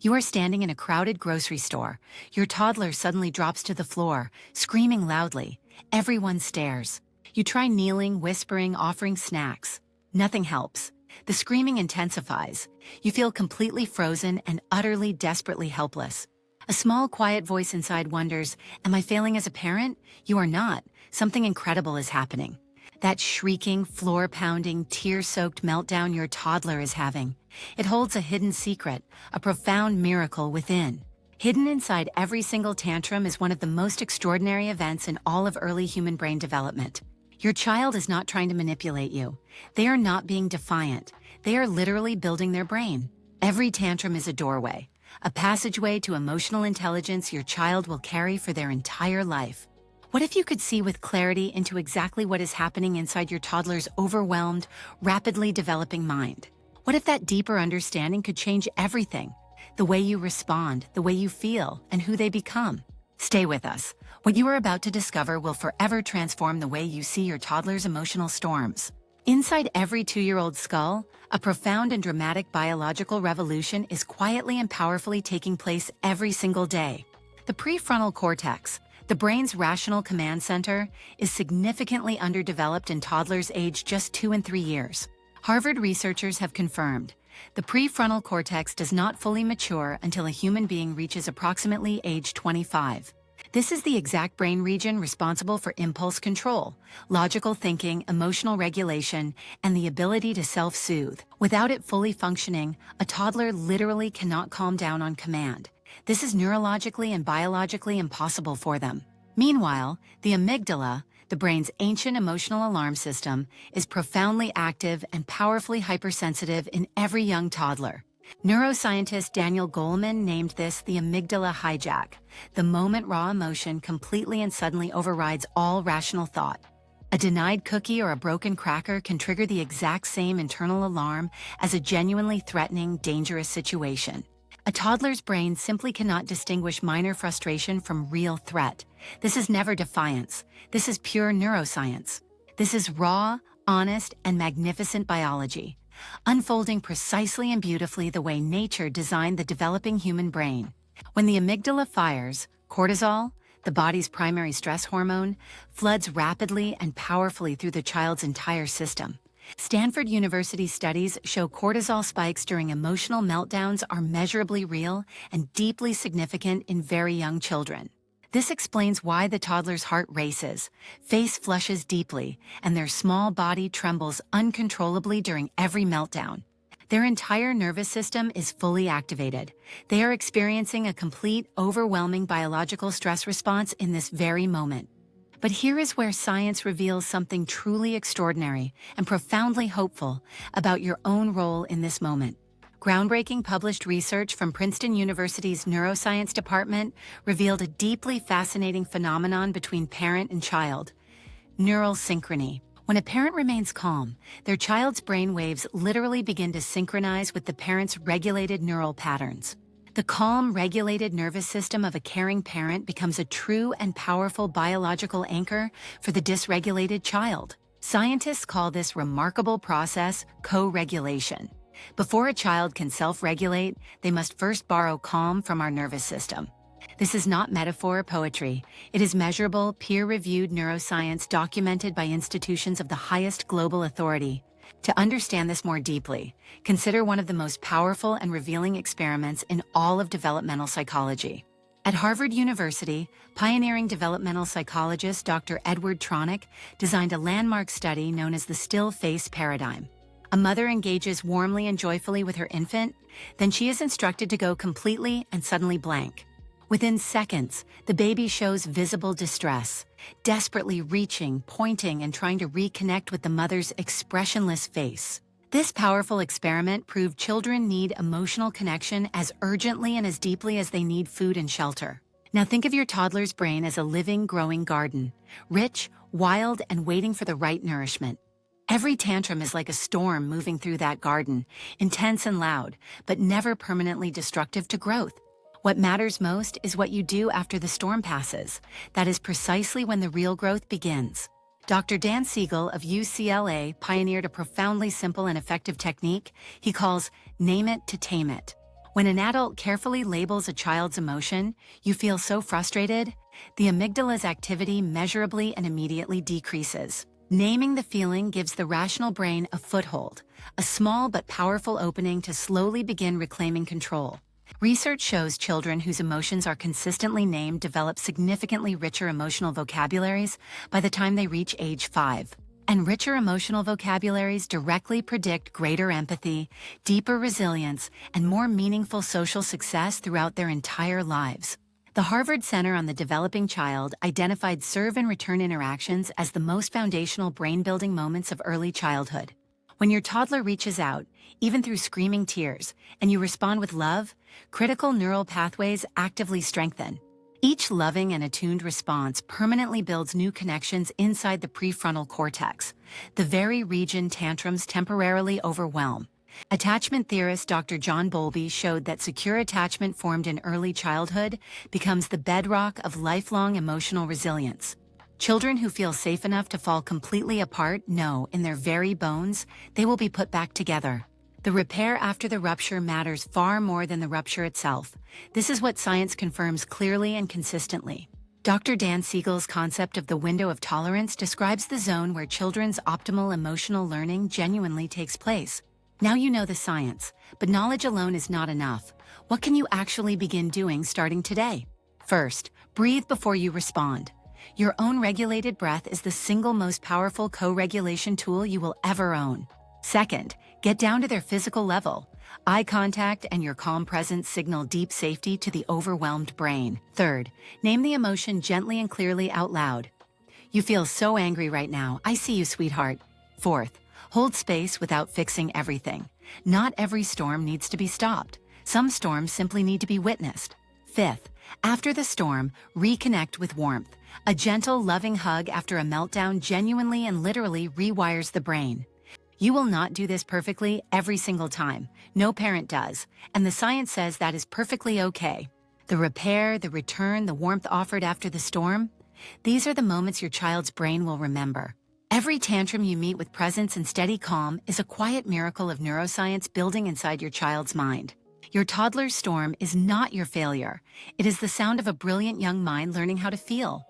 You are standing in a crowded grocery store. Your toddler suddenly drops to the floor, screaming loudly. Everyone stares. You try kneeling, whispering, offering snacks. Nothing helps. The screaming intensifies. You feel completely frozen and utterly, desperately helpless. A small, quiet voice inside wonders, am I failing as a parent? You are not. Something incredible is happening. That shrieking, floor-pounding, tear-soaked meltdown your toddler is having. It holds a hidden secret, a profound miracle within. Hidden inside every single tantrum is one of the most extraordinary events in all of early human brain development. Your child is not trying to manipulate you. They are not being defiant. They are literally building their brain. Every tantrum is a doorway, a passageway to emotional intelligence your child will carry for their entire life. What if you could see with clarity into exactly what is happening inside your toddler's overwhelmed, rapidly developing mind? What if that deeper understanding could change everything? The way you respond, the way you feel, and who they become. Stay with us. What you are about to discover will forever transform the way you see your toddler's emotional storms. Inside every 2-year-old skull, a profound and dramatic biological revolution is quietly and powerfully taking place every single day. The prefrontal cortex, the brain's rational command center, is significantly underdeveloped in toddlers aged just 2 and 3 years. Harvard researchers have confirmed the prefrontal cortex does not fully mature until a human being reaches approximately age 25. This is the exact brain region responsible for impulse control, logical thinking, emotional regulation, and the ability to self-soothe. Without it fully functioning, a toddler literally cannot calm down on command. This is neurologically and biologically impossible for them. Meanwhile, the amygdala, the brain's ancient emotional alarm system, is profoundly active and powerfully hypersensitive in every young toddler. Neuroscientist Daniel Goleman named this the amygdala hijack, the moment raw emotion completely and suddenly overrides all rational thought. A denied cookie or a broken cracker can trigger the exact same internal alarm as a genuinely threatening, dangerous situation. A toddler's brain simply cannot distinguish minor frustration from real threat. This is never defiance. This is pure neuroscience. This is raw, honest, and magnificent biology, unfolding precisely and beautifully the way nature designed the developing human brain. When the amygdala fires, cortisol, the body's primary stress hormone, floods rapidly and powerfully through the child's entire system. Stanford University studies show cortisol spikes during emotional meltdowns are measurably real and deeply significant in very young children. This explains why the toddler's heart races, face flushes deeply, and their small body trembles uncontrollably during every meltdown. Their entire nervous system is fully activated. They are experiencing a complete, overwhelming biological stress response in this very moment. But here is where science reveals something truly extraordinary and profoundly hopeful about your own role in this moment. Groundbreaking published research from Princeton University's neuroscience department revealed a deeply fascinating phenomenon between parent and child: neural synchrony. When a parent remains calm, their child's brain waves literally begin to synchronize with the parent's regulated neural patterns. The calm, regulated nervous system of a caring parent becomes a true and powerful biological anchor for the dysregulated child. Scientists call this remarkable process co-regulation. Before a child can self-regulate, they must first borrow calm from our nervous system. This is not metaphor or poetry. It is measurable, peer-reviewed neuroscience documented by institutions of the highest global authority. To understand this more deeply, consider one of the most powerful and revealing experiments in all of developmental psychology. At Harvard University, pioneering developmental psychologist Dr. Edward Tronick designed a landmark study known as the still face paradigm. A mother engages warmly and joyfully with her infant, then she is instructed to go completely and suddenly blank. Within seconds, the baby shows visible distress, desperately reaching, pointing, and trying to reconnect with the mother's expressionless face. This powerful experiment proved children need emotional connection as urgently and as deeply as they need food and shelter. Now think of your toddler's brain as a living, growing garden, rich, wild, and waiting for the right nourishment. Every tantrum is like a storm moving through that garden, intense and loud, but never permanently destructive to growth. What matters most is what you do after the storm passes. That is precisely when the real growth begins. Dr. Dan Siegel of UCLA pioneered a profoundly simple and effective technique he calls "name it to tame it." When an adult carefully labels a child's emotion, you feel so frustrated, the amygdala's activity measurably and immediately decreases. Naming the feeling gives the rational brain a foothold, a small but powerful opening to slowly begin reclaiming control. Research shows children whose emotions are consistently named develop significantly richer emotional vocabularies by the time they reach age 5. And richer emotional vocabularies directly predict greater empathy, deeper resilience, and more meaningful social success throughout their entire lives. The Harvard Center on the Developing Child identified serve and return interactions as the most foundational brain-building moments of early childhood. When your toddler reaches out, even through screaming tears, and you respond with love, critical neural pathways actively strengthen. Each loving and attuned response permanently builds new connections inside the prefrontal cortex, the very region tantrums temporarily overwhelm. Attachment theorist Dr. John Bowlby showed that secure attachment formed in early childhood becomes the bedrock of lifelong emotional resilience. Children who feel safe enough to fall completely apart know in their very bones they will be put back together. The repair after the rupture matters far more than the rupture itself. This is what science confirms clearly and consistently. Dr. Dan Siegel's concept of the window of tolerance describes the zone where children's optimal emotional learning genuinely takes place. Now you know the science, but knowledge alone is not enough. What can you actually begin doing starting today? First, breathe before you respond. Your own regulated breath is the single most powerful co-regulation tool you will ever own. Second, get down to their physical level. Eye contact and your calm presence signal deep safety to the overwhelmed brain. Third, name the emotion gently and clearly out loud. You feel so angry right now. I see you, sweetheart. Fourth, hold space without fixing everything. Not every storm needs to be stopped. Some storms simply need to be witnessed. Fifth, after the storm, reconnect with warmth. A gentle, loving hug after a meltdown genuinely and literally rewires the brain. You will not do this perfectly every single time. No parent does, and the science says that is perfectly okay. The repair, the return, the warmth offered after the storm, these are the moments your child's brain will remember. Every tantrum you meet with presence and steady calm is a quiet miracle of neuroscience building inside your child's mind. Your toddler's storm is not your failure. It is the sound of a brilliant young mind learning how to feel.